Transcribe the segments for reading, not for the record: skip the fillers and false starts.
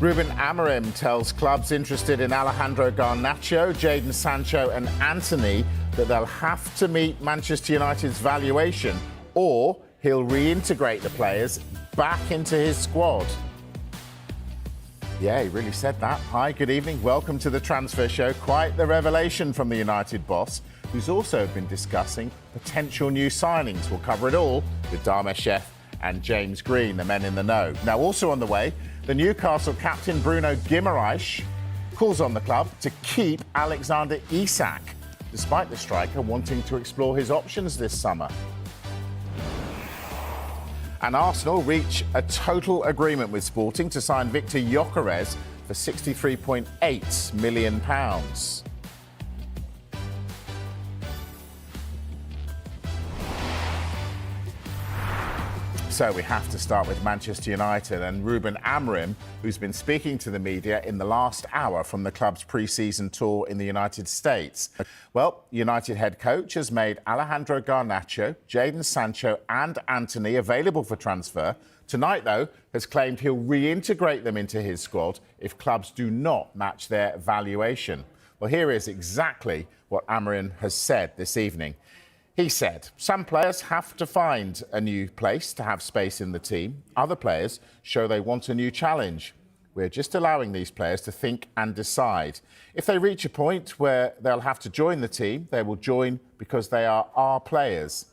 Ruben Amorim tells clubs interested in Alejandro Garnacho, Jadon Sancho and Antony that they'll have to meet Manchester United's valuation or he'll reintegrate the players back into his squad. Yeah, he really said that. Hi, good evening. Welcome to the Transfer Show. Quite the revelation from the United boss, who's also been discussing potential new signings. We'll cover it all with Dharmesh and James Green, the men in the know. Now, also on the way, the Newcastle captain Bruno Guimaraes calls on the club to keep Alexander Isak, despite the striker wanting to explore his options this summer. And Arsenal reach a total agreement with Sporting to sign Viktor Gyokeres for £63.8 million. So we have to start with Manchester United and Ruben Amorim, who's been speaking to the media in the last hour from the club's pre-season tour in the United States. Well, United head coach has made Alejandro Garnacho, Jadon Sancho and Antony available for transfer. Tonight, though, has claimed he'll reintegrate them into his squad if clubs do not match their valuation. Well, here is exactly what Amorim has said this evening. He said, some players have to find a new place to have space in the team. Other players show they want a new challenge. We're just allowing these players to think and decide. If they reach a point where they'll have to join the team, they will join because they are our players.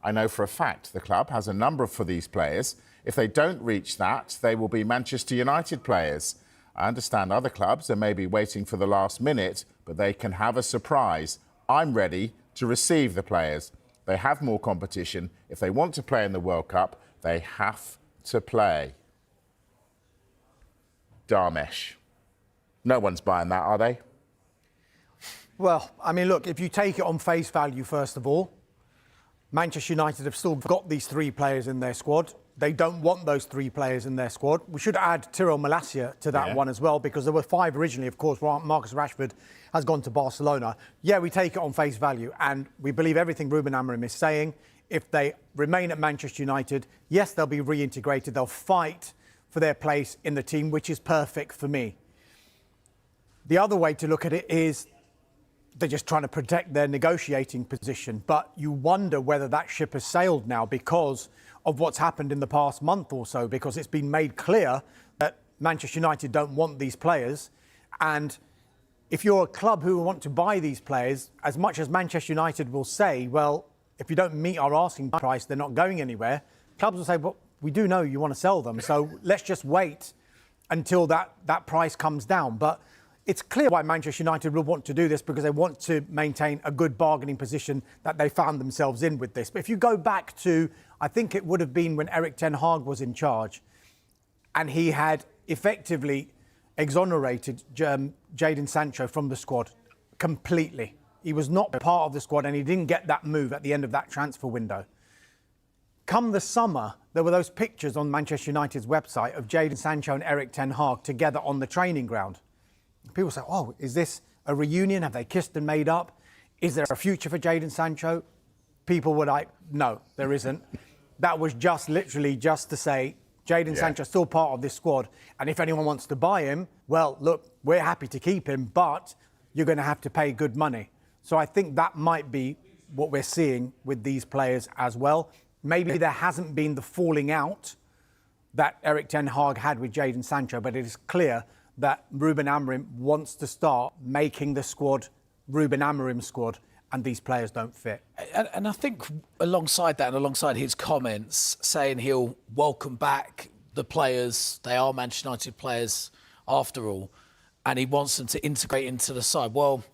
I know for a fact the club has a number for these players. If they don't reach that, they will be Manchester United players. I understand other clubs are maybe waiting for the last minute, but they can have a surprise. I'm ready to receive the players. They have more competition. If they want to play in the World Cup, they have to play. Dharmesh. No one's buying that, are they? Well, I mean, look, if you take it on face value, first of all, Manchester United have still got these three players in their squad. They don't want those three players in their squad. We should add Tyrell Malacia to that one as well, because there were five originally. Of course, Marcus Rashford has gone to Barcelona. Yeah, we take it on face value, and we believe everything Ruben Amorim is saying. If they remain at Manchester United, yes, they'll be reintegrated. They'll fight for their place in the team, which is perfect for me. The other way to look at it is they're just trying to protect their negotiating position. But you wonder whether that ship has sailed now because of what's happened in the past month or so, because it's been made clear that Manchester United don't want these players. And if you're a club who want to buy these players, as much as Manchester United will say, well, if you don't meet our asking price, they're not going anywhere, clubs will say, well, we do know you want to sell them, so let's just wait until that price comes down. But it's clear why Manchester United will want to do this, because they want to maintain a good bargaining position that they found themselves in with this. But if you go back to, I think it would have been when Erik ten Hag was in charge, and he had effectively exonerated Jadon Sancho from the squad completely. He was not part of the squad, and he didn't get that move at the end of that transfer window. Come the summer, there were those pictures on Manchester United's website of Jadon Sancho and Erik ten Hag together on the training ground. People say, oh, is this a reunion? Have they kissed and made up? Is there a future for Jadon Sancho? People were like, no, there isn't. That was just literally just to say, Jadon Sancho's still part of this squad. And if anyone wants to buy him, well, look, we're happy to keep him, but you're going to have to pay good money. So I think that might be what we're seeing with these players as well. Maybe there hasn't been the falling out that Erik ten Hag had with Jadon Sancho, but it is clear that Ruben Amorim wants to start making the squad Ruben Amorim's squad, and these players don't fit. And I think alongside that and alongside his comments saying he'll welcome back the players, they are Manchester United players after all, and he wants them to integrate into the side. Well,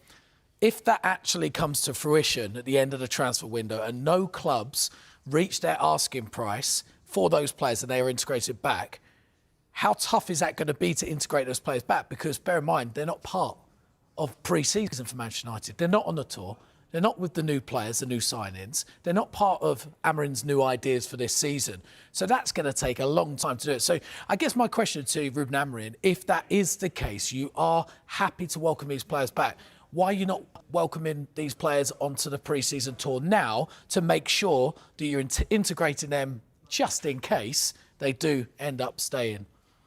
if that actually comes to fruition at the end of the transfer window and no clubs reach their asking price for those players and they are integrated back, how tough is that going to be to integrate those players back? Because bear in mind, they're not part of pre-season for Manchester United. They're not on the tour. They're not with the new players, the new signings. They're not part of Amorim's new ideas for this season. So that's going to take a long time to do it. So I guess my question to Ruben Amorim, if that is the case, you are happy to welcome these players back, why are you not welcoming these players onto the pre-season tour now to make sure that you're integrating them just in case they do end up staying?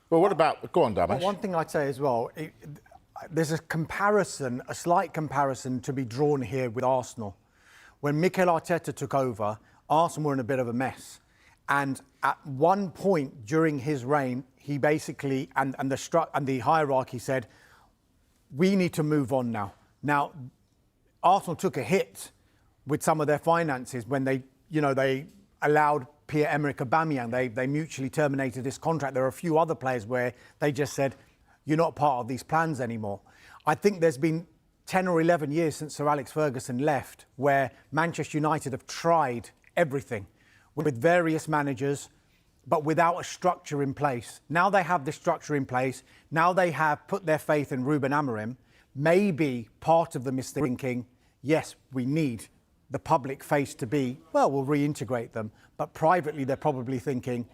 Well, what about... Go on, Dharmesh. One thing I'd say as well, there's a slight comparison to be drawn here with Arsenal. When Mikel Arteta took over, Arsenal were in a bit of a mess. And at one point during his reign, he basically, and the hierarchy said, we need to move on now. Now, Arsenal took a hit with some of their finances when they allowed Pierre-Emerick Aubameyang. They mutually terminated his contract. There are a few other players where they just said, you're not part of these plans anymore. I think there's been 10 or 11 years since Sir Alex Ferguson left where Manchester United have tried everything with various managers, but without a structure in place. Now they have this structure in place. Now they have put their faith in Ruben Amorim. Maybe part of them is thinking, yes, we need the public face to be, well, we'll reintegrate them. But privately, they're probably thinking,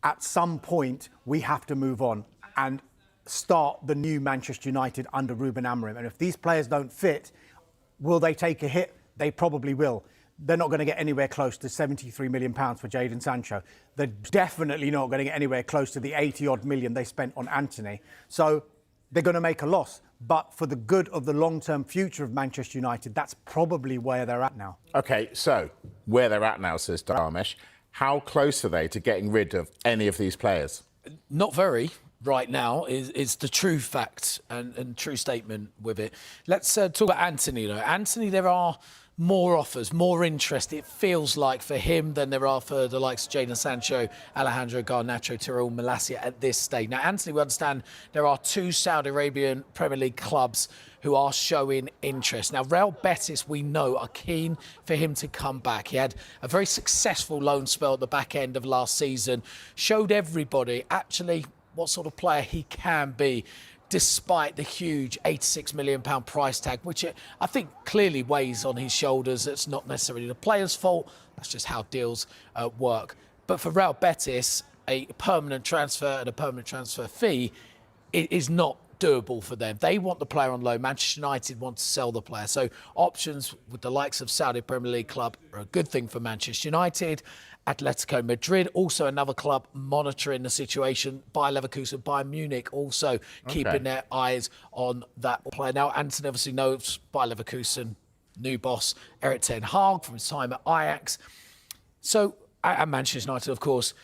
at some point, we have to move on and start the new Manchester United under Ruben Amorim. And if these players don't fit, will they take a hit? They probably will. They're not going to get anywhere close to £73 million for Jadon Sancho. They're definitely not going to get anywhere close to the 80-odd million they spent on Anthony. So they're going to make a loss. But for the good of the long-term future of Manchester United, that's probably where they're at now. OK, so where they're at now, says Dharmesh, how close are they to getting rid of any of these players? Not very. Right now is the true fact and true statement with it. Let's talk about Anthony, though. Anthony, there are more offers, more interest, it feels like, for him than there are for the likes of Jadon Sancho, Alejandro Garnacho, Tyrell Malacia at this stage. Now, Anthony, we understand there are 2 Saudi Arabian Premier League clubs who are showing interest. Now, Real Betis, we know, are keen for him to come back. He had a very successful loan spell at the back end of last season, showed everybody actually what sort of player he can be, despite the huge £86 million price tag, which I think clearly weighs on his shoulders. It's not necessarily the player's fault. That's just how deals work. But for Real Betis, a permanent transfer and a permanent transfer fee is not doable for them. They want the player on loan. Manchester United want to sell the player. So options with the likes of Saudi Premier League club are a good thing for Manchester United. Atletico Madrid, also another club monitoring the situation. Bayer Leverkusen, Bayern Munich, also keeping their eyes on that player. Now, Anthony obviously knows Bayer Leverkusen, new boss, Erik ten Hag, from his time at Ajax. So, and Manchester United, of course,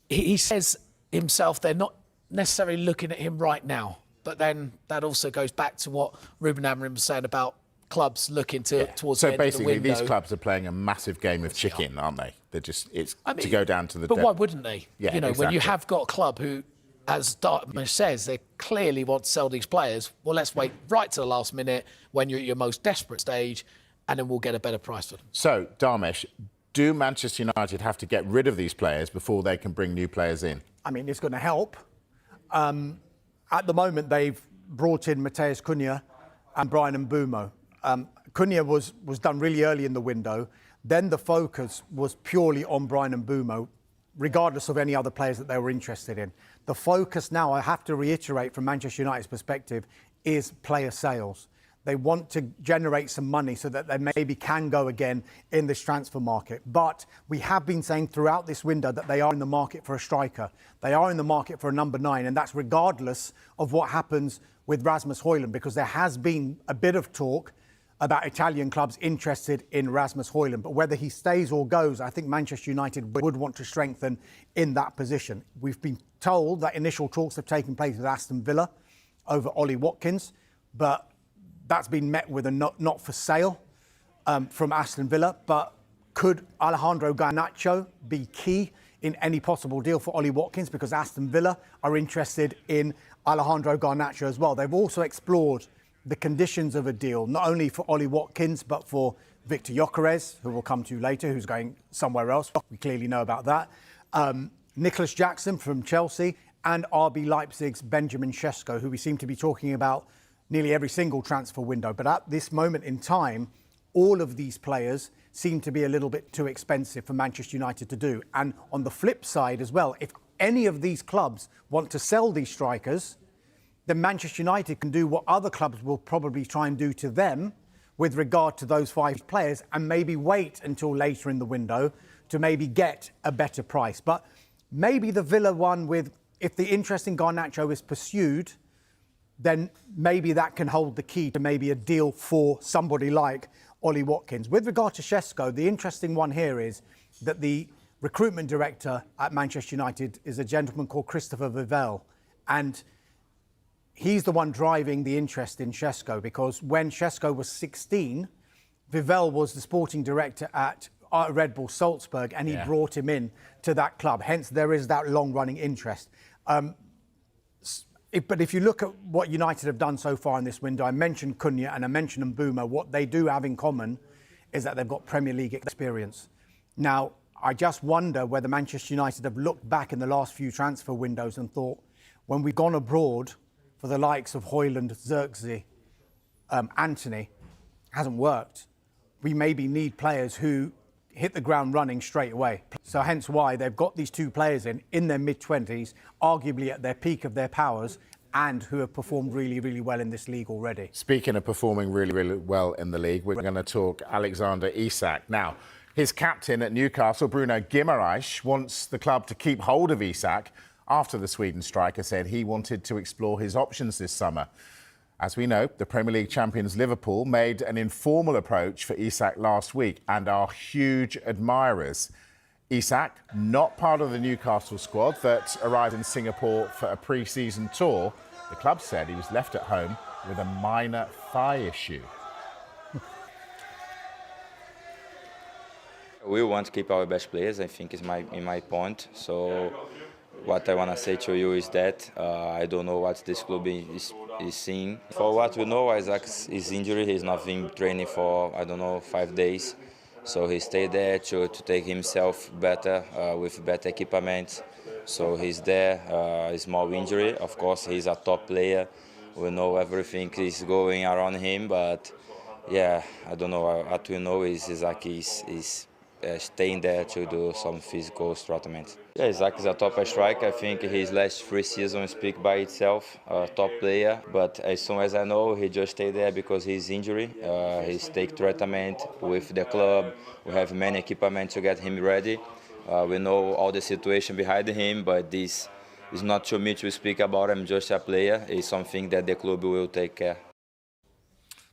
he says himself they're not necessarily looking at him right now. But then that also goes back to what Ruben Amorim was saying about clubs looking towards the end of the window. So basically, these clubs are playing a massive game of chicken, aren't they? They're just, to go down to the... But why wouldn't they? Yeah, When you have got a club who, as Dartmouth says, they clearly want to sell these players, well, let's wait right to the last minute when you're at your most desperate stage, and then we'll get a better price for them. So, Dharmesh, do Manchester United have to get rid of these players before they can bring new players in? I mean, it's going to help. At the moment, they've brought in Matheus Cunha and Bryan Mbeumo. Cunha was done really early in the window. Then the focus was purely on Bryan Mbeumo, regardless of any other players that they were interested in. The focus now, I have to reiterate from Manchester United's perspective, is player sales. They want to generate some money so that they maybe can go again in this transfer market. But we have been saying throughout this window that they are in the market for a striker. They are in the market for a number 9, and that's regardless of what happens with Rasmus Højlund, because there has been a bit of talk about Italian clubs interested in Rasmus Højlund. But whether he stays or goes, I think Manchester United would want to strengthen in that position. We've been told that initial talks have taken place with Aston Villa over Ollie Watkins, but that's been met with a not for sale from Aston Villa. But could Alejandro Garnacho be key in any possible deal for Ollie Watkins? Because Aston Villa are interested in Alejandro Garnacho as well. They've also explored the conditions of a deal, not only for Ollie Watkins, but for Viktor Gyokeres, who we'll come to later, who's going somewhere else. We clearly know about that. Nicholas Jackson from Chelsea, and RB Leipzig's Benjamin Sesko, who we seem to be talking about nearly every single transfer window. But at this moment in time, all of these players seem to be a little bit too expensive for Manchester United to do. And on the flip side as well, if any of these clubs want to sell these strikers, then Manchester United can do what other clubs will probably try and do to them with regard to those 5 players, and maybe wait until later in the window to maybe get a better price. But maybe the Villa one with if the interest in Garnacho is pursued, then maybe that can hold the key to maybe a deal for somebody like Ollie Watkins. With regard to Šeško, the interesting one here is that the recruitment director at Manchester United is a gentleman called Christopher Vivell, and he's the one driving the interest in Šeško, because when Šeško was 16, Vivell was the sporting director at Red Bull Salzburg, and he brought him in to that club. Hence, there is that long-running interest. But if you look at what United have done so far in this window, I mentioned Cunha and I mentioned Mbeumo. What they do have in common is that they've got Premier League experience. Now, I just wonder whether Manchester United have looked back in the last few transfer windows and thought, when we've gone abroad for the likes of Højlund, Xerxes, Anthony, hasn't worked. We maybe need players who hit the ground running straight away. So hence why they've got these two players in their mid-20s, arguably at their peak of their powers, and who have performed really, really well in this league already. Speaking of performing really, really well in the league, we're going to talk Alexander Isak. Now, his captain at Newcastle, Bruno Guimaraes, wants the club to keep hold of Isak after the Sweden striker said he wanted to explore his options this summer. As we know, the Premier League champions Liverpool made an informal approach for Isak last week and are huge admirers. Isak, not part of the Newcastle squad that arrived in Singapore for a pre-season tour. The club said he was left at home with a minor thigh issue. We want to keep our best players, I think is my point. So what I want to say to you is that I don't know what this club is seeing. For what we know, Isak's injury, he's not been training for, 5 days. So he stayed there to take himself better, with better equipment. So he's there, a small injury. Of course, he's a top player. We know everything is going around him, but yeah, I don't know. What we know is Isak is staying there to do some physical treatment. Yeah, Isak is a top striker. I think his last 3 seasons speak by itself, a top player. But as soon as I know, he just stayed there because his injury. He's take treatment with the club. We have many equipment to get him ready. We know all the situation behind him, but this is not to me to speak about. I'm just a player. It's something that the club will take care.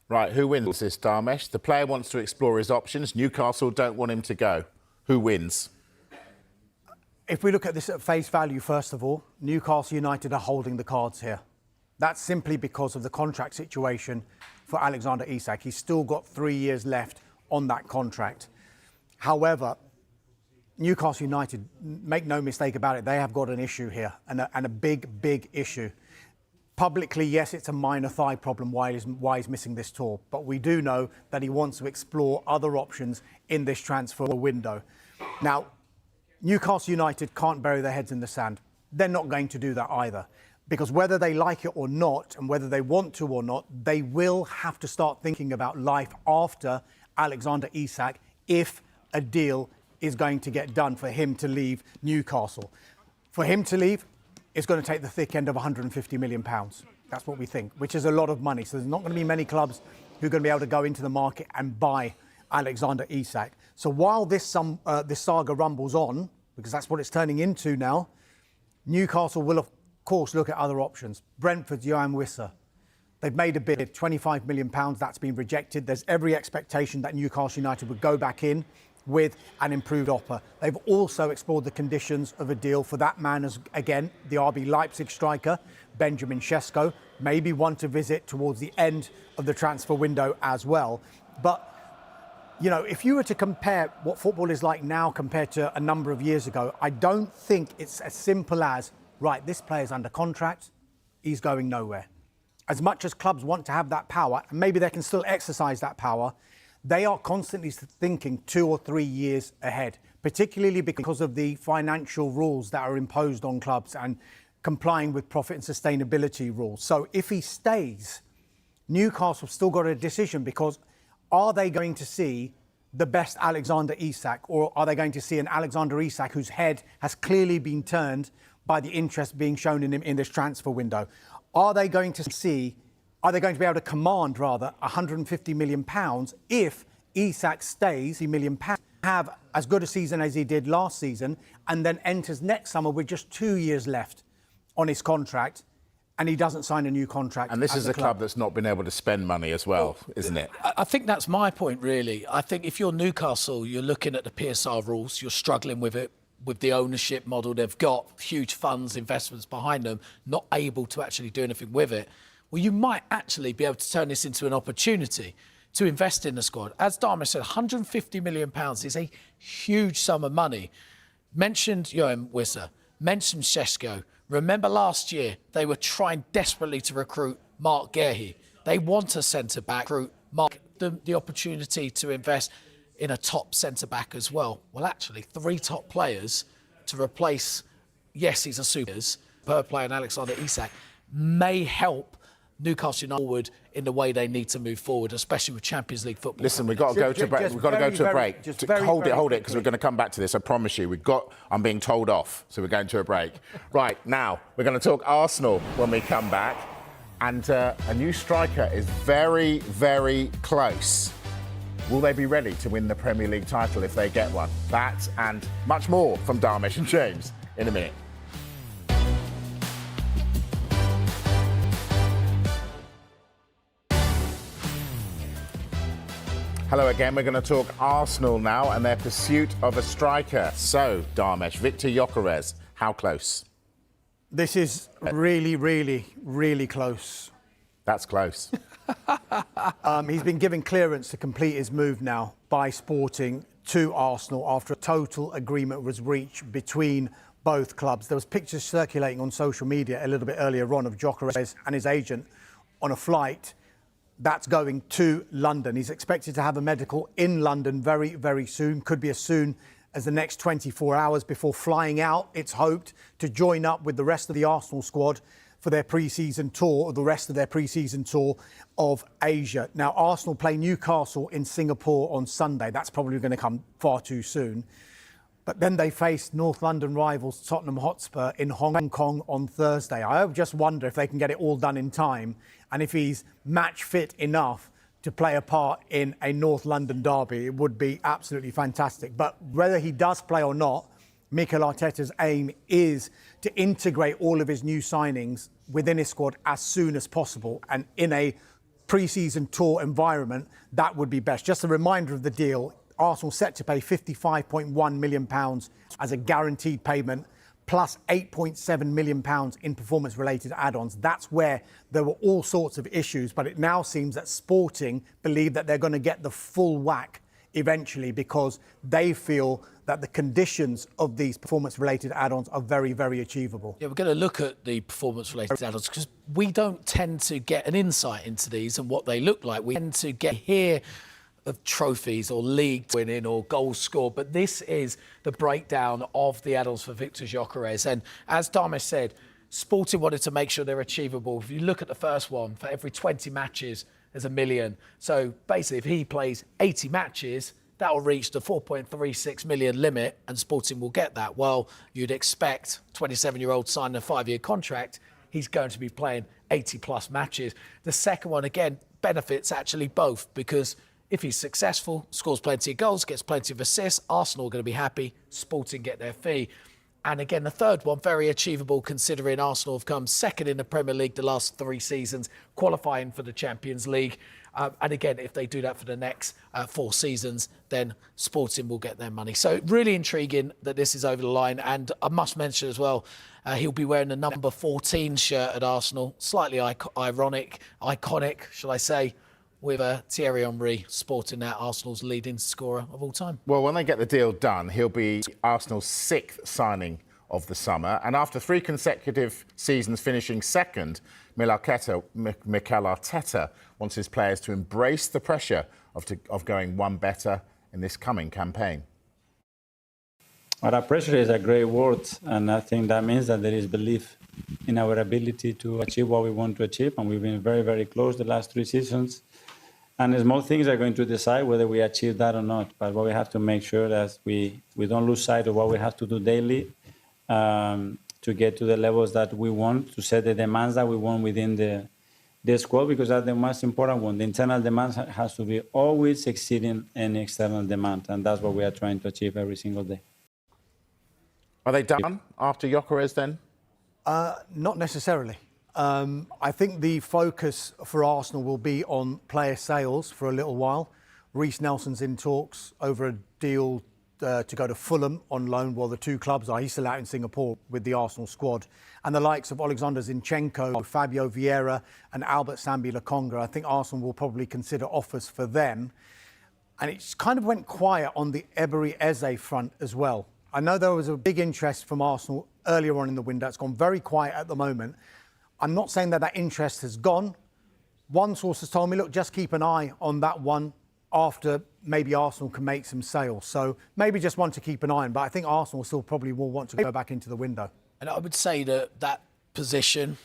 Right, who wins this, Dharmesh? The player wants to explore his options. Newcastle don't want him to go. Who wins? If we look at this at face value, first of all, Newcastle United are holding the cards here. That's simply because of the contract situation for Alexander Isak. He's still got 3 years left on that contract. However, Newcastle United, make no mistake about it, they have got an issue here, and a big, big issue. Publicly, yes, it's a minor thigh problem why he's missing this tour, but we do know that he wants to explore other options in this transfer window. Now, Newcastle United can't bury their heads in the sand. They're not going to do that either, because whether they like it or not, and whether they want to or not, they will have to start thinking about life after Alexander Isak if a deal is going to get done for him to leave Newcastle. For him to leave, it's going to take the thick end of £150 million. That's what we think, which is a lot of money. So there's not going to be many clubs who are going to be able to go into the market and buy Alexander Isak. So while this saga rumbles on, because that's what it's turning into now, Newcastle will, of course, look at other options. Brentford's Johan Wissa. They've made a bid, £25 million. That's been rejected. There's every expectation that Newcastle United would go back in with an improved offer. They've also explored the conditions of a deal for that man, as again, the RB Leipzig striker, Benjamin Šeško, maybe one to visit towards the end of the transfer window as well. But, you know, if you were to compare what football is like now compared to a number of years ago, I don't think it's as simple as, right, this player's under contract, he's going nowhere. As much as clubs want to have that power, and maybe they can still exercise that power, they are constantly thinking 2 or 3 years ahead, particularly because of the financial rules that are imposed on clubs and complying with profit and sustainability rules. So if he stays, Newcastle have still got a decision, because are they going to see the best Alexander Isak, or are they going to see an Alexander Isak whose head has clearly been turned by the interest being shown in him in this transfer window? Are they going to be able to command, rather, £150 million if Isak stays, £1 million, have as good a season as he did last season, and then enters next summer with just 2 years left on his contract, and he doesn't sign a new contract. And this is a club that's not been able to spend money as well, isn't it? I think that's my point, really. I think if you're Newcastle, you're looking at the PSR rules, you're struggling with it, with the ownership model. They've got huge funds, investments behind them, not able to actually do anything with it. Well, you might actually be able to turn this into an opportunity to invest in the squad. As Dharma said, £150 million is a huge sum of money. Mentioned Johan Wisser, mentioned Šeško. Remember last year, they were trying desperately to recruit Mark Guehi. They want a centre-back, recruit Mark, the opportunity to invest in a top centre-back as well. Well, actually, 3 top players to replace, yes, he's a super, per player and Alexander Isak, may help Newcastle United forward in the way they need to move forward, especially with Champions League football. Listen, we've got to go to a break. We've got to go to a break. Hold it, because we're going to come back to this. I promise you. I'm being told off, so we're going to a break. Right, now, we're going to talk Arsenal when we come back. And a new striker is very, very close. Will they be ready to win the Premier League title if they get one? That and much more from Dharmesh and James in a minute. Hello again. We're going to talk Arsenal now and their pursuit of a striker. So, Dharmesh, Viktor Gyokeres, how close? This is really, really, really close. That's close. He's been given clearance to complete his move now by Sporting to Arsenal after a total agreement was reached between both clubs. There was pictures circulating on social media a little bit earlier on of Gyokeres and his agent on a flight that's going to London. He's expected to have a medical in London very, very soon. Could be as soon as the next 24 hours before flying out, it's hoped, to join up with the rest of the Arsenal squad for their pre-season tour, or the rest of their pre-season tour of Asia. Now, Arsenal play Newcastle in Singapore on Sunday. That's probably going to come far too soon. But then they face North London rivals Tottenham Hotspur in Hong Kong on Thursday. I just wonder if they can get it all done in time and if he's match fit enough to play a part in a North London derby. It would be absolutely fantastic. But whether he does play or not, Mikel Arteta's aim is to integrate all of his new signings within his squad as soon as possible. And in a pre-season tour environment, that would be best. Just a reminder of the deal. Arsenal set to pay £55.1 million as a guaranteed payment, plus £8.7 million in performance-related add-ons. That's where there were all sorts of issues, but it now seems that Sporting believe that they're going to get the full whack eventually, because they feel that the conditions of these performance-related add-ons are very, very achievable. Yeah, we're going to look at the performance-related add-ons because we don't tend to get an insight into these and what they look like. We tend to hear of trophies or league winning or goals scored, but this is the breakdown of the add-ons for Viktor Gyokeres. And as Dharmesh said, Sporting wanted to make sure they're achievable. If you look at the first one, for every 20 matches, there's $1 million. So basically, if he plays 80 matches, that will reach the 4.36 million limit, and Sporting will get that. Well, you'd expect 27-year-old signing a 5-year contract, he's going to be playing 80-plus matches. The second one, again, benefits actually both, because if he's successful, scores plenty of goals, gets plenty of assists, Arsenal are going to be happy, Sporting get their fee. And again, the third one, very achievable considering Arsenal have come second in the Premier League the last 3 seasons, qualifying for the Champions League. And again, if they do that for the next 4 seasons, then Sporting will get their money. So really intriguing that this is over the line. And I must mention as well, he'll be wearing the number 14 shirt at Arsenal. Slightly iconic, shall I say, with Thierry Henry sporting that Arsenal's leading scorer of all time. Well, when they get the deal done, he'll be Arsenal's 6th signing of the summer. And after 3 consecutive seasons finishing second, Mikel Arteta wants his players to embrace the pressure of going one better in this coming campaign. Well, that pressure is a great word, and I think that means that there is belief in our ability to achieve what we want to achieve, and we've been very, very close the last 3 seasons. And small things are going to decide whether we achieve that or not. But what we have to make sure that we don't lose sight of what we have to do daily to get to the levels that we want, to set the demands that we want within the squad, because that's the most important one. The internal demand has to be always exceeding any external demand, and that's what we are trying to achieve every single day. Are they done after Gyokeres then? Not necessarily. I think the focus for Arsenal will be on player sales for a little while. Reece Nelson's in talks over a deal to go to Fulham on loan. Well, the two clubs are. He's still out in Singapore with the Arsenal squad. And the likes of Alexander Zinchenko, Fabio Vieira and Albert Sambi Lokonga, I think Arsenal will probably consider offers for them. And it kind of went quiet on the Ebery Eze front as well. I know there was a big interest from Arsenal earlier on in the window. It's gone very quiet at the moment. I'm not saying that interest has gone. One source has told me, look, just keep an eye on that one after maybe Arsenal can make some sales. So maybe just one to keep an eye on. But I think Arsenal still probably will want to go back into the window. And I would say that position,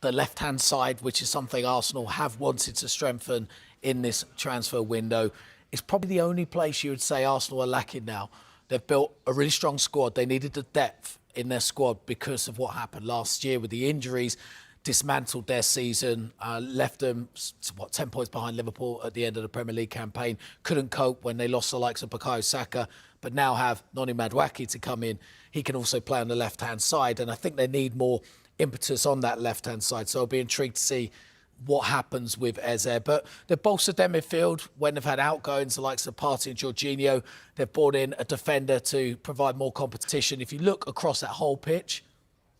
the left-hand side, which is something Arsenal have wanted to strengthen in this transfer window, is probably the only place you would say Arsenal are lacking now. They've built a really strong squad. They needed the depth in their squad because of what happened last year with the injuries, dismantled their season, left them, 10 points behind Liverpool at the end of the Premier League campaign, couldn't cope when they lost the likes of Bukayo Saka, but now have Noni Madueke to come in. He can also play on the left-hand side, and I think they need more impetus on that left-hand side. So I'll be intrigued to see what happens with Eze. But they've bolstered their midfield when they've had outgoings, the likes of Partey and Jorginho. They've brought in a defender to provide more competition. If you look across that whole pitch,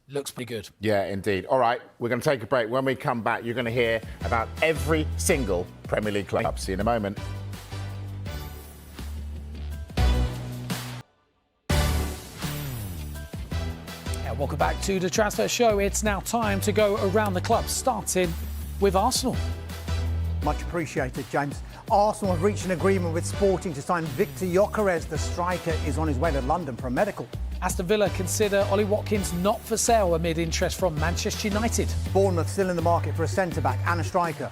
it looks pretty good. Yeah, indeed. All right, we're going to take a break. When we come back, you're going to hear about every single Premier League club. See you in a moment. Welcome back to the Transfer Show. It's now time to go around the club, starting with Arsenal. Much appreciated, James. Arsenal have reached an agreement with Sporting to sign Viktor Gyokeres. The striker is on his way to London for a medical. Aston Villa consider Ollie Watkins not for sale amid interest from Manchester United. Bournemouth still in the market for a centre-back and a striker.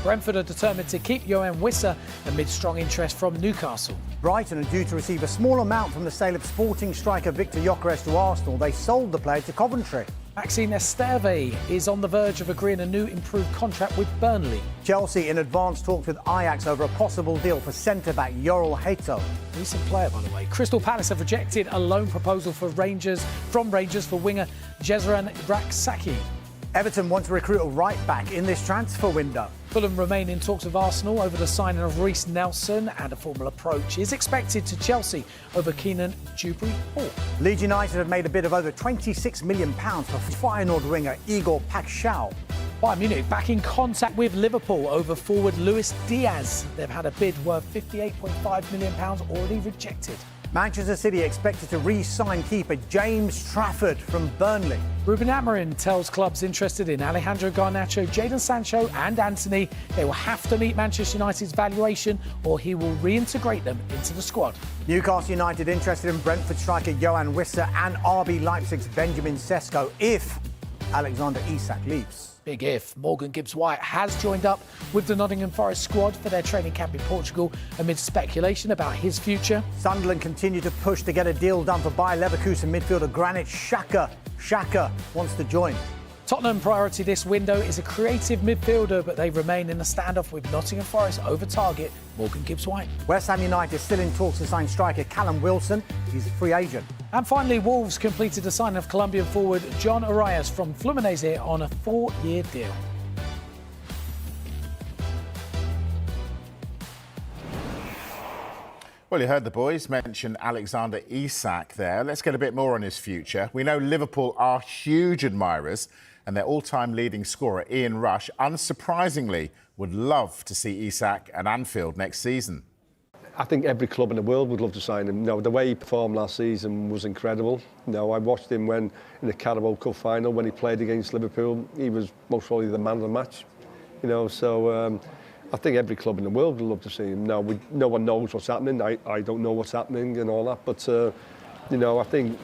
Brentford are determined to keep Yoane Wissa amid strong interest from Newcastle. Brighton are due to receive a small amount from the sale of Sporting striker Viktor Gyokeres to Arsenal. They sold the player to Coventry. Maxime Esteve is on the verge of agreeing a new improved contract with Burnley. Chelsea in advanced talks with Ajax over a possible deal for centre-back Yoel Heto. Recent player, by the way. Crystal Palace have rejected a loan proposal from Rangers for winger Jezran Ibrahimovic. Everton want to recruit a right-back in this transfer window. Fulham remain in talks with Arsenal over the signing of Reece Nelson, and a formal approach is expected to Chelsea over Keenan Gibbs-White. Leeds United have made a bid of over £26 million for Feyenoord winger Igor Paixão. Bayern Munich back in contact with Liverpool over forward Luis Diaz. They've had a bid worth £58.5 million already rejected. Manchester City expected to re-sign keeper James Trafford from Burnley. Ruben Amorim tells clubs interested in Alejandro Garnacho, Jadon Sancho and Antony they will have to meet Manchester United's valuation or he will reintegrate them into the squad. Newcastle United interested in Brentford striker Yoane Wissa and RB Leipzig's Benjamin Sesko if Alexander Isak leaves. Big if. Morgan Gibbs-White has joined up with the Nottingham Forest squad for their training camp in Portugal amid speculation about his future. Sunderland continue to push to get a deal done for Bayer Leverkusen midfielder Granit Xhaka. Xhaka wants to join. Tottenham priority this window is a creative midfielder, but they remain in a standoff with Nottingham Forest over target Morgan Gibbs-White. West Ham United still in talks to sign striker Callum Wilson. He's a free agent. And finally, Wolves completed the signing of Colombian forward John Arias from Fluminense on a 4-year deal. Well, you heard the boys mention Alexander Isak there. Let's get a bit more on his future. We know Liverpool are huge admirers, and their all-time leading scorer, Ian Rush, unsurprisingly, would love to see Isak at Anfield next season. I think every club in the world would love to sign him. The way he performed last season was incredible. I watched him when in the Carabao Cup final when he played against Liverpool. He was most probably the man of the match. I think every club in the world would love to see him. No one knows what's happening. I don't know what's happening and all that. But I think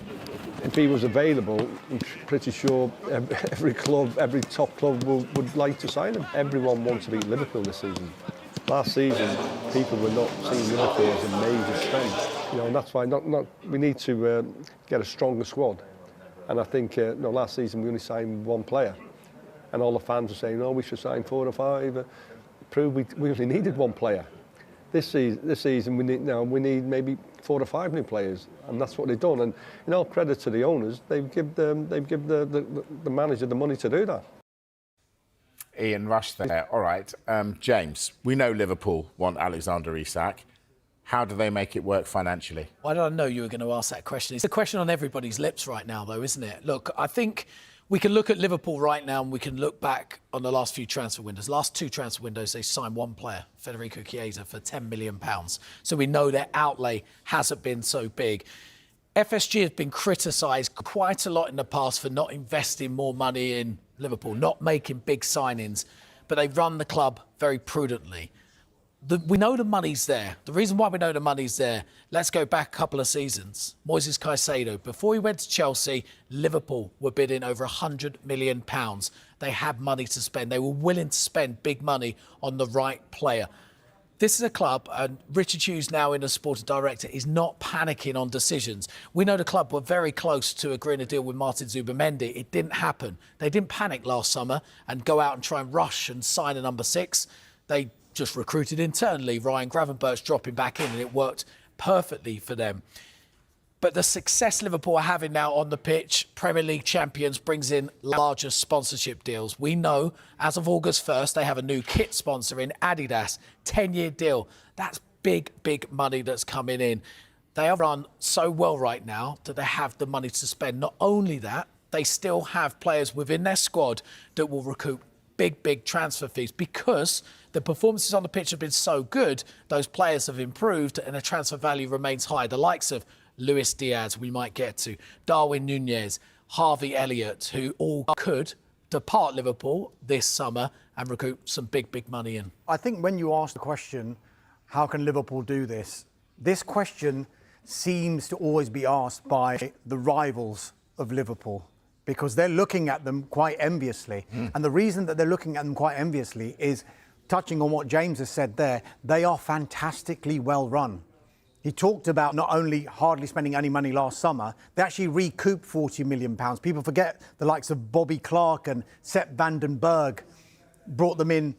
if he was available, I'm pretty sure every club, every top club would like to sign him. Everyone wants to beat Liverpool this season. Last season, people were not seeing Liverpool as a major strength. And that's why we need to get a stronger squad. And I think last season we only signed one player, and all the fans were saying, "Oh, we should sign 4 or 5." Proved we only needed one player. This season we need maybe 4 or 5 new players, and that's what they've done. And in all credit to the owners, they've given the manager the money to do that. Ian Rush there. All right, James, we know Liverpool want Alexander Isak. How do they make it work financially? Why did I know you were going to ask that question? It's a question on everybody's lips right now, though, isn't it? Look, I think we can look at Liverpool right now and we can look back on the last few transfer windows. Last 2 transfer windows, they signed one player, Viktor Gyokeres, for £10 million. So we know their outlay hasn't been so big. FSG has been criticised quite a lot in the past for not investing more money in Liverpool, not making big signings, but they run the club very prudently. We know the money's there. The reason why we know the money's there, let's go back a couple of seasons. Moises Caicedo, before he went to Chelsea, Liverpool were bidding over £100 million. They had money to spend. They were willing to spend big money on the right player. This is a club, and Richard Hughes, now in as sporting director, is not panicking on decisions. We know the club were very close to agreeing a deal with Martin Zubimendi. It didn't happen. They didn't panic last summer and go out and try and rush and sign a number 6. They just recruited internally. Ryan Gravenberch dropping back in, and it worked perfectly for them. But the success Liverpool are having now on the pitch, Premier League champions, brings in larger sponsorship deals. We know as of August 1st, they have a new kit sponsor in Adidas, 10-year deal. That's big, big money that's coming in. They are run so well right now that they have the money to spend. Not only that, they still have players within their squad that will recoup big, big transfer fees because the performances on the pitch have been so good, those players have improved and the transfer value remains high. The likes of Luis Diaz, we might get to, Darwin Nunez, Harvey Elliott, who all could depart Liverpool this summer and recoup some big, big money in. I think when you ask the question, how can Liverpool do this? This question seems to always be asked by the rivals of Liverpool because they're looking at them quite enviously. And the reason that they're looking at them quite enviously is, touching on what James has said there, they are fantastically well run. He talked about not only hardly spending any money last summer, they actually recouped £40 million. People forget the likes of Bobby Clark and Sepp van den Berg brought them in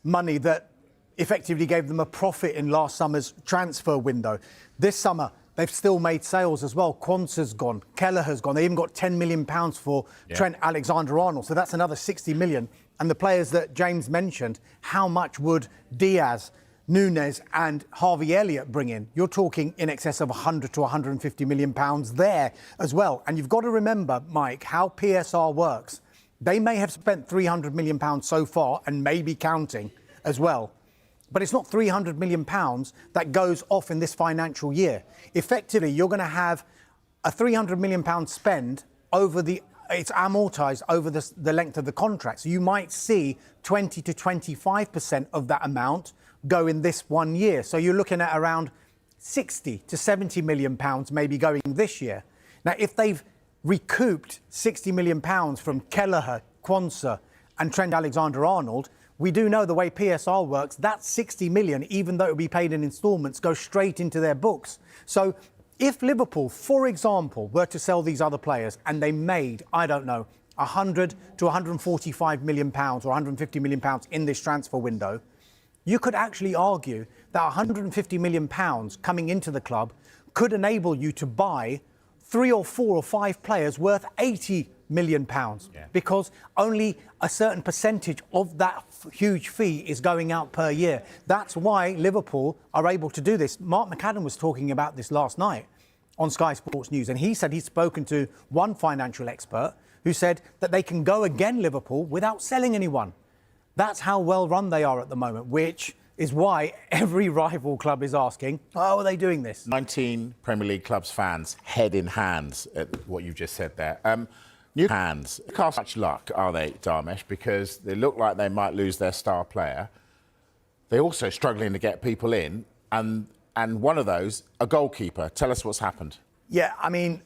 money that effectively gave them a profit in last summer's transfer window. This summer, they've still made sales as well. Quansah's gone, Kelleher's gone. They even got £10 million for Trent Alexander-Arnold. So that's another 60 million. And the players that James mentioned, how much would Diaz, Nunez and Harvey Elliott bring in? You're talking in excess of 100 to 150 million pounds there as well. And you've got to remember, Mike, how PSR works. They may have spent 300 million pounds so far and maybe counting as well. But it's not 300 million pounds that goes off in this financial year. Effectively, you're going to have a 300 million pound spend over it's amortised over the length of the contract. So you might see 20 to 25% of that amount go in this 1 year. So you're looking at around 60 to 70 million pounds maybe going this year. Now, if they've recouped 60 million pounds from Kelleher, Quansah and Trent Alexander-Arnold, we do know the way PSR works, that 60 million, even though it will be paid in instalments, goes straight into their books. So if Liverpool, for example, were to sell these other players and they made, I don't know, 100 to 145 million pounds or 150 million pounds in this transfer window, you could actually argue that 150 million pounds coming into the club could enable you to buy 3 or 4 or 5 players worth 80 million pounds, because only a certain percentage of that huge fee is going out per year. That's why Liverpool are able to do this. Mark McAdam was talking about this last night on Sky Sports News, and he said he's spoken to one financial expert who said that they can go again, Liverpool, without selling anyone. That's how well run they are at the moment, which is why every rival club is asking, how are they doing this? 19 Premier League clubs fans head in hands at what you've just said there. Newcastle, much luck, are they, Dharmesh? Because they look like they might lose their star player. They're also struggling to get people in, and one of those, a goalkeeper. Tell us what's happened. Yeah, I mean,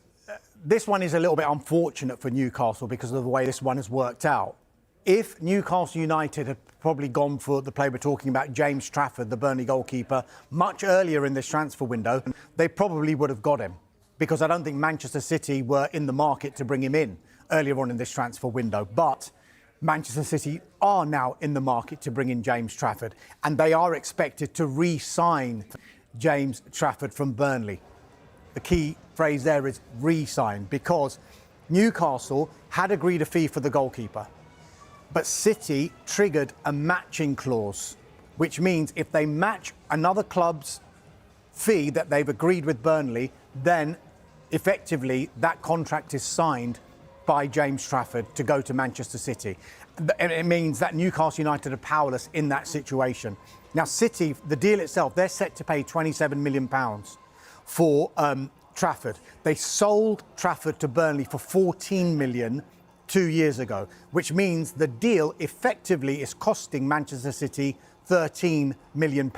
this one is a little bit unfortunate for Newcastle because of the way this one has worked out. If Newcastle United had probably gone for the player we're talking about, James Trafford, the Burnley goalkeeper, much earlier in this transfer window, they probably would have got him, because I don't think Manchester City were in the market to bring him in earlier on in this transfer window. But Manchester City are now in the market to bring in James Trafford, and they are expected to re-sign James Trafford from Burnley. the key phrase there is re-sign, because Newcastle had agreed a fee for the goalkeeper, but City triggered a matching clause, which means if they match another club's fee that they've agreed with Burnley, then effectively that contract is signed by James Trafford to go to Manchester City. And it means that Newcastle United are powerless in that situation. Now, City, the deal itself, they're set to pay £27 million for Trafford. They sold Trafford to Burnley for £14 million 2 years ago, which means the deal effectively is costing Manchester City £13 million.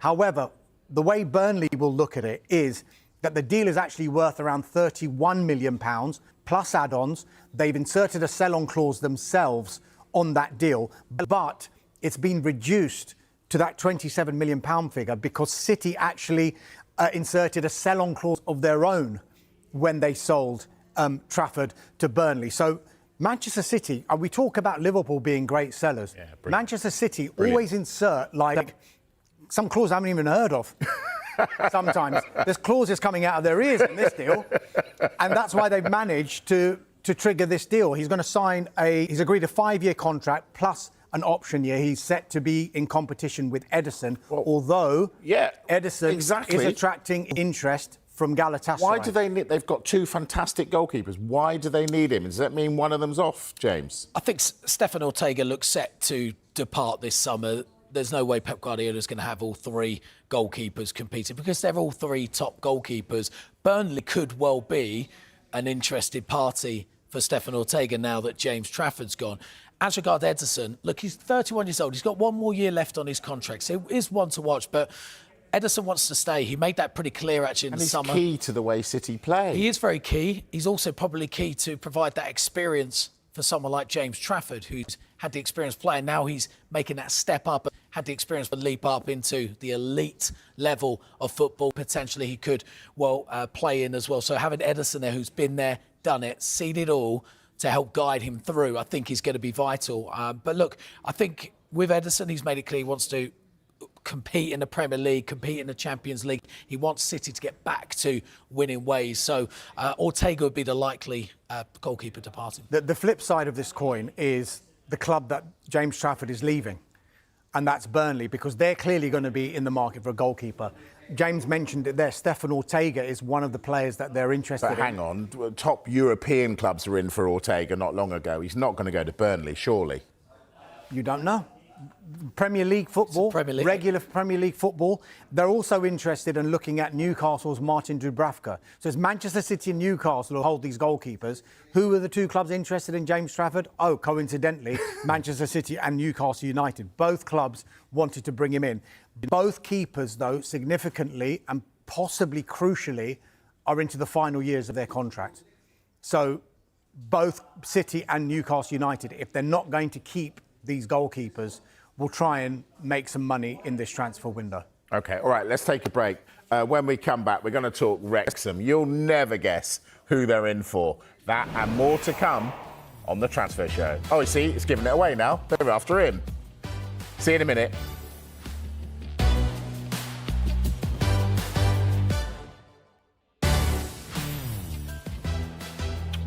However, the way Burnley will look at it is that the deal is actually worth around £31 million plus add-ons. They've inserted a sell-on clause themselves on that deal, but it's been reduced to that £27 million figure because City actually inserted a sell-on clause of their own when they sold Trafford to Burnley. So Manchester City, we talk about Liverpool being great sellers. Yeah, Manchester City always insert like some clause I haven't even heard of. Sometimes there's clauses coming out of their ears in this deal, and that's why they've managed to trigger this deal. He's going to sign he's agreed a 5-year contract plus an option year. He's set to be in competition with Ederson, although Ederson is attracting interest from Galatasaray. Why do they need... They've got two fantastic goalkeepers. Why do they need him? Does that mean one of them's off, James? I think Stefan Ortega looks set to depart this summer. There's no way Pep Guardiola's going to have all three goalkeepers competing because they're all three top goalkeepers. Burnley could well be an interested party for Stefan Ortega now that James Trafford's gone. As regards Ederson, look, he's 31 years old. He's got one more year left on his contract, so it is one to watch. But Ederson wants to stay. He made that pretty clear, actually, in the summer. And he's key to the way City play. He is very key. He's also probably key to provide that experience for someone like James Trafford, who's had the experience playing. Now he's making that step up, had the experience to leap up into the elite level of football. Potentially he could, play in as well. So having Ederson there, who's been there, done it, seen it all, to help guide him through, I think is going to be vital. But look, I think with Ederson, he's made it clear he wants to compete in the Premier League, compete in the Champions League. He wants City to get back to winning ways. So Ortega would be the likely goalkeeper departing. The flip side of this coin is the club that James Trafford is leaving, and that's Burnley, because they're clearly going to be in the market for a goalkeeper. James mentioned it there. Stefan Ortega is one of the players that they're interested in. But hang on, top European clubs were in for Ortega not long ago. He's not going to go to Burnley, surely. You don't know. Premier League football, regular Premier League football. They're also interested in looking at Newcastle's Martin Dubravka. So it's Manchester City and Newcastle who hold these goalkeepers. Who are the two clubs interested in James Trafford? Oh, coincidentally, Manchester City and Newcastle United. Both clubs wanted to bring him in. Both keepers, though, significantly and possibly crucially, are into the final years of their contract. So both City and Newcastle United, if they're not going to keep these goalkeepers, will try and make some money in this transfer window. OK, all right, let's take a break. When we come back, we're going to talk Wrexham. You'll never guess who they're in for. That and more to come on the Transfer Show. Oh, you see, it's giving it away now. They're after him. See you in a minute.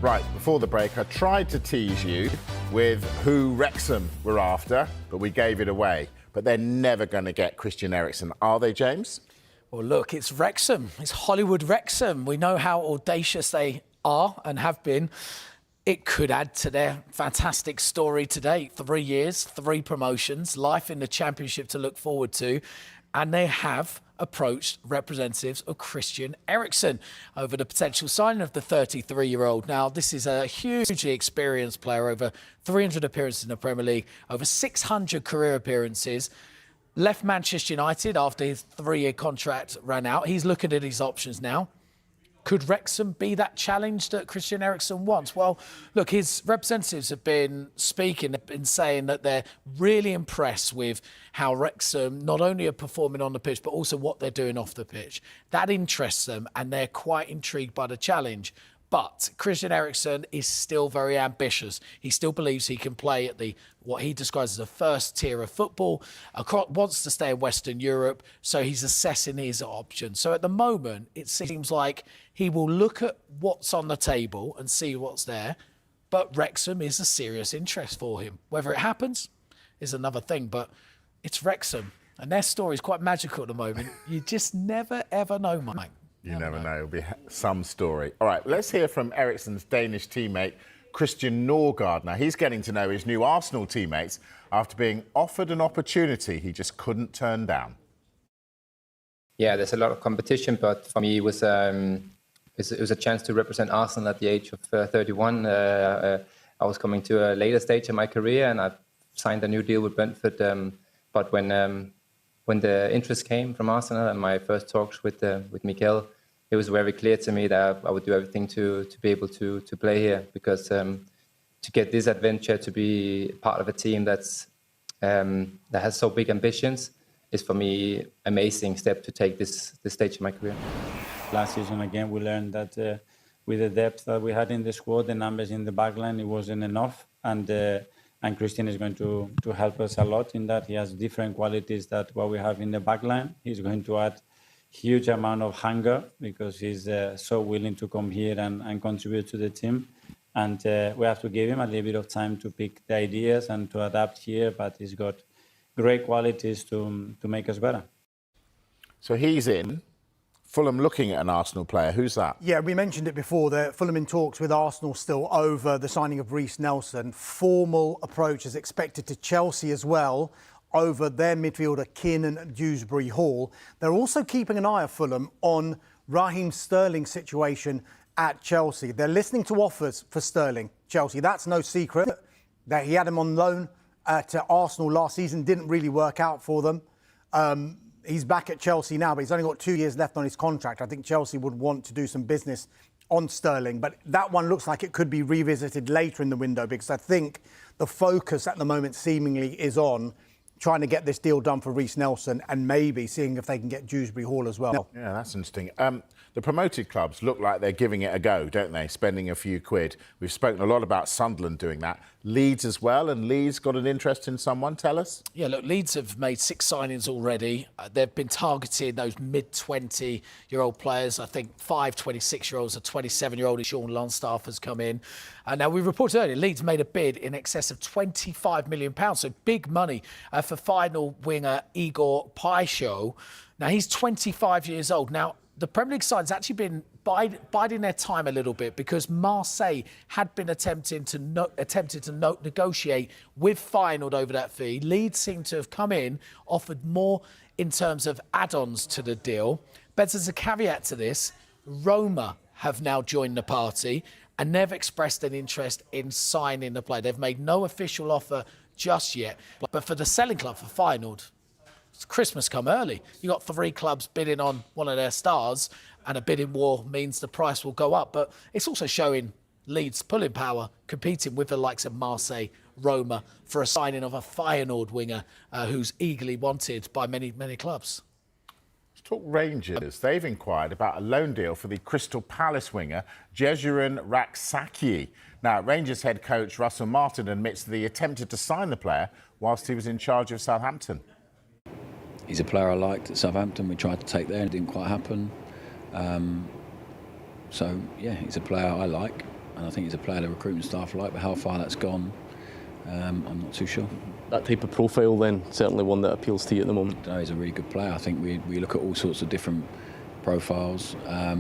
Right, before the break, I tried to tease you with who Wrexham were after, but we gave it away. But they're never going to get Christian Eriksen, are they, James? Well, look, it's Wrexham. It's Hollywood Wrexham. We know how audacious they are and have been. It could add to their fantastic story today. 3 years, 3 promotions, life in the Championship to look forward to. And they have approached representatives of Christian Eriksen over the potential signing of the 33-year-old. Now, this is a hugely experienced player, over 300 appearances in the Premier League, over 600 career appearances. Left Manchester United after his 3-year contract ran out. He's looking at his options now. Could Wrexham be that challenge that Christian Eriksen wants? Well, look, his representatives have been speaking, have been saying that they're really impressed with how Wrexham not only are performing on the pitch, but also what they're doing off the pitch. That interests them, and they're quite intrigued by the challenge. But Christian Eriksen is still very ambitious. He still believes he can play at what he describes as the first tier of football, wants to stay in Western Europe, so he's assessing his options. So at the moment, it seems like he will look at what's on the table and see what's there, but Wrexham is a serious interest for him. Whether it happens is another thing, but it's Wrexham, and their story is quite magical at the moment. You just never, ever know, Mike. You never know. It'll be some story. All right, let's hear from Eriksen's Danish teammate, Christian Norgard. Now, he's getting to know his new Arsenal teammates after being offered an opportunity he just couldn't turn down. Yeah, there's a lot of competition, but for me, it was a chance to represent Arsenal at the age of 31. I was coming to a later stage in my career, and I signed a new deal with Brentford. But when the interest came from Arsenal and my first talks with Mikel, it was very clear to me that I would do everything to be able to play here, because to get this adventure, to be part of a team that has so big ambitions, is for me amazing step to take this stage in my career. Last season, again, we learned that with the depth that we had in the squad, the numbers in the backline, it wasn't enough. And Christian is going to help us a lot in that. He has different qualities that what we have in the backline. He's going to add huge amount of hunger, because he's so willing to come here and contribute to the team. And we have to give him a little bit of time to pick the ideas and to adapt here, but he's got great qualities to make us better. So he's in. Fulham looking at an Arsenal player. Who's that? Yeah, we mentioned it before. Fulham in talks with Arsenal still over the signing of Reiss Nelson. Formal approach is expected to Chelsea as well over their midfielder Keane and Dewsbury Hall. They're also keeping an eye of Fulham on Raheem Sterling's situation at Chelsea. They're listening to offers for Sterling. Chelsea, that's no secret. That he had him on loan to Arsenal last season, didn't really work out for them. He's back at Chelsea now, but he's only got 2 years left on his contract. I think Chelsea would want to do some business on Sterling, but that one looks like it could be revisited later in the window, because I think the focus at the moment seemingly is on trying to get this deal done for Reiss Nelson and maybe seeing if they can get Dewsbury Hall as well. Yeah, that's interesting. The promoted clubs look like they're giving it a go, don't they? Spending a few quid. We've spoken a lot about Sunderland doing that. Leeds as well, and Leeds got an interest in someone, tell us? Yeah, look, Leeds have made 6 signings already. They've been targeting those mid-20-year-old players. I think 5 26-year-olds, a 27-year-old Sean Longstaff has come in. Now, we reported earlier, Leeds made a bid in excess of £25 million, so big money for final winger Igor Paisho. Now, he's 25 years old. Now, the Premier League side's actually been biding their time a little bit, because Marseille had been attempted to negotiate with Feyenoord over that fee. Leeds seem to have come in, offered more in terms of add-ons to the deal. But there's a caveat to this. Roma have now joined the party, and they've expressed an interest in signing the player. They've made no official offer just yet. But for the selling club, for Feyenoord, Christmas come early. You got 3 clubs bidding on one of their stars, and a bidding war means the price will go up. But it's also showing Leeds pulling power, competing with the likes of Marseille, Roma, for a signing of a Feyenoord winger who's eagerly wanted by many, many clubs. Let's talk Rangers. They've inquired about a loan deal for the Crystal Palace winger, Jesurin Raksaki. Now, Rangers head coach Russell Martin admits that he attempted to sign the player whilst he was in charge of Southampton. He's a player I liked at Southampton. We tried to take there and it didn't quite happen. So, yeah, he's a player I like, and I think he's a player the recruitment staff like, but how far that's gone, I'm not too sure. That type of profile then, certainly one that appeals to you at the moment? No, he's a really good player. I think we look at all sorts of different profiles that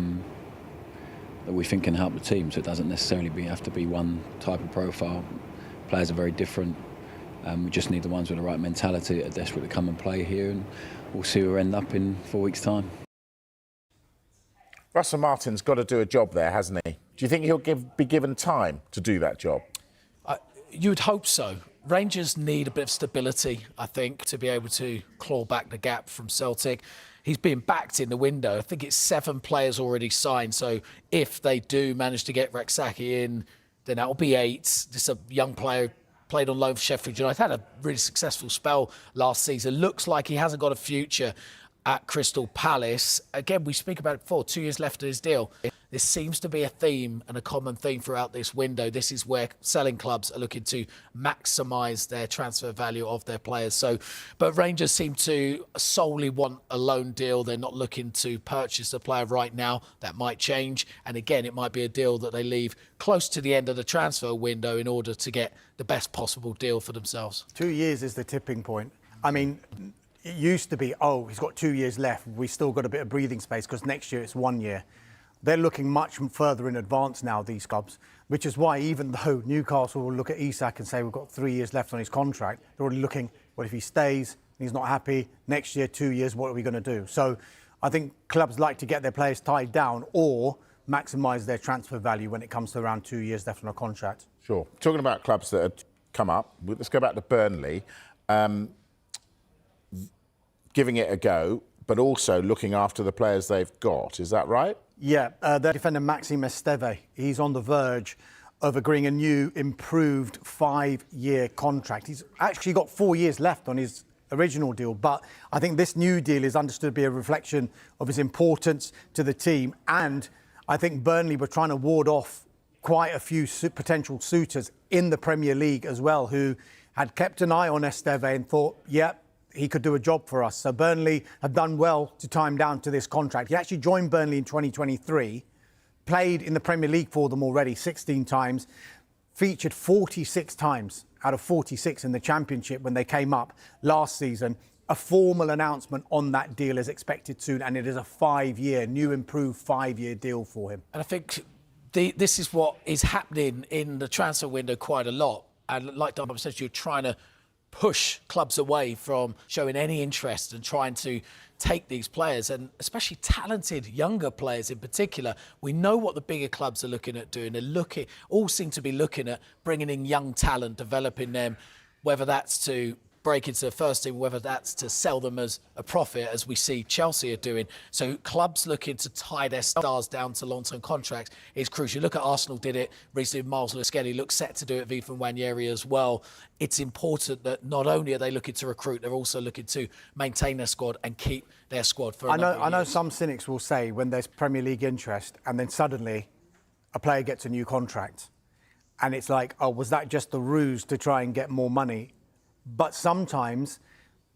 we think can help the team, so it doesn't necessarily have to be one type of profile. Players are very different. We just need the ones with the right mentality that are desperate to come and play here, and we'll see where we end up in 4 weeks' time. Russell Martin's got to do a job there, hasn't he? Do you think he'll be given time to do that job? You'd hope so. Rangers need a bit of stability, I think, to be able to claw back the gap from Celtic. He's being backed in the window. I think it's 7 players already signed. So if they do manage to get Raksaki in, then that'll be 8. Just a young player, played on loan for Sheffield United, had a really successful spell last season. Looks like he hasn't got a future at Crystal Palace. Again, we speak about it before, 2 years left of his deal. This seems to be a theme and a common theme throughout this window. This is where selling clubs are looking to maximise their transfer value of their players. But Rangers seem to solely want a loan deal. They're not looking to purchase a player right now. That might change. And again, it might be a deal that they leave close to the end of the transfer window in order to get the best possible deal for themselves. 2 years is the tipping point. I mean, it used to be, oh, he's got 2 years left. We still got a bit of breathing space because next year it's 1 year. They're looking much further in advance now, these clubs, which is why even though Newcastle will look at Isak and say we've got 3 years left on his contract, they're already looking, well, if he stays and he's not happy, next year, 2 years, what are we going to do? So I think clubs like to get their players tied down or maximise their transfer value when it comes to around 2 years left on a contract. Sure. Talking about clubs that had come up, let's go back to Burnley. Giving it a go, but also looking after the players they've got. Is that right? Yeah, their defender Maxime Esteve, he's on the verge of agreeing a new, improved 5-year contract. He's actually got 4 years left on his original deal, but I think this new deal is understood to be a reflection of his importance to the team. And I think Burnley were trying to ward off quite a few potential suitors in the Premier League as well, who had kept an eye on Esteve and thought, yep, he could do a job for us. So Burnley have done well to tie him down to this contract. He actually joined Burnley in 2023, played in the Premier League for them already 16 times, featured 46 times out of 46 in the Championship when they came up last season. A formal announcement on that deal is expected soon, and it is a 5-year, new improved 5-year deal for him. And I think this is what is happening in the transfer window quite a lot. And like Dom said, you're trying to push clubs away from showing any interest and trying to take these players, and especially talented younger players in particular. We know what the bigger clubs are looking at doing. All seem to be looking at bringing in young talent, developing them, whether that's to break into the first team, whether that's to sell them as a profit, as we see Chelsea are doing. So clubs looking to tie their stars down to long-term contracts is crucial. Look at Arsenal did it recently. Miles Lewis-Skelly looks set to do it. Vivian Wanyeri as well. It's important that not only are they looking to recruit, they're also looking to maintain their squad and keep their squad for a number of years. I know some cynics will say when there's Premier League interest and then suddenly a player gets a new contract and it's like, oh, was that just the ruse to try and get more money? But sometimes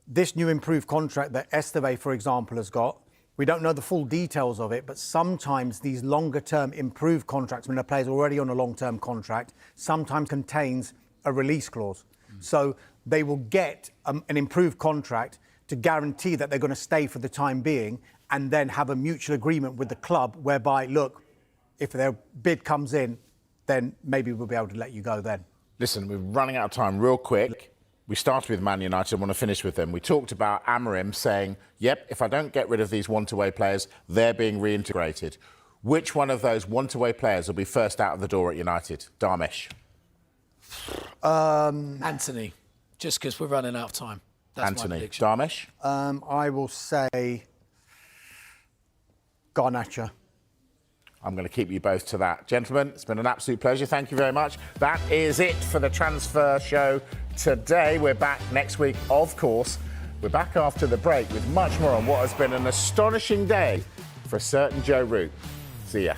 this new improved contract that Esteve, for example, has got, we don't know the full details of it, but sometimes these longer-term improved contracts, when a player's already on a long-term contract, sometimes contains a release clause. So they will get an improved contract to guarantee that they're going to stay for the time being and then have a mutual agreement with the club whereby, look, if their bid comes in, then maybe we'll be able to let you go then. Listen, we're running out of time real quick. We started with Man United. I want to finish with them. We talked about Amorim saying, yep, if I don't get rid of these want-away players, they're being reintegrated. Which one of those want-away players will be first out of the door at United? Dharmesh. Anthony, just because we're running out of time. That's Anthony. my prediction. Dharmesh? I will say Garnacho. I'm going to keep you both to that. Gentlemen, it's been an absolute pleasure. Thank you very much. That is it for the transfer show today. We're back next week, of course. We're back after the break with much more on what has been an astonishing day for a certain Joe Root. See ya.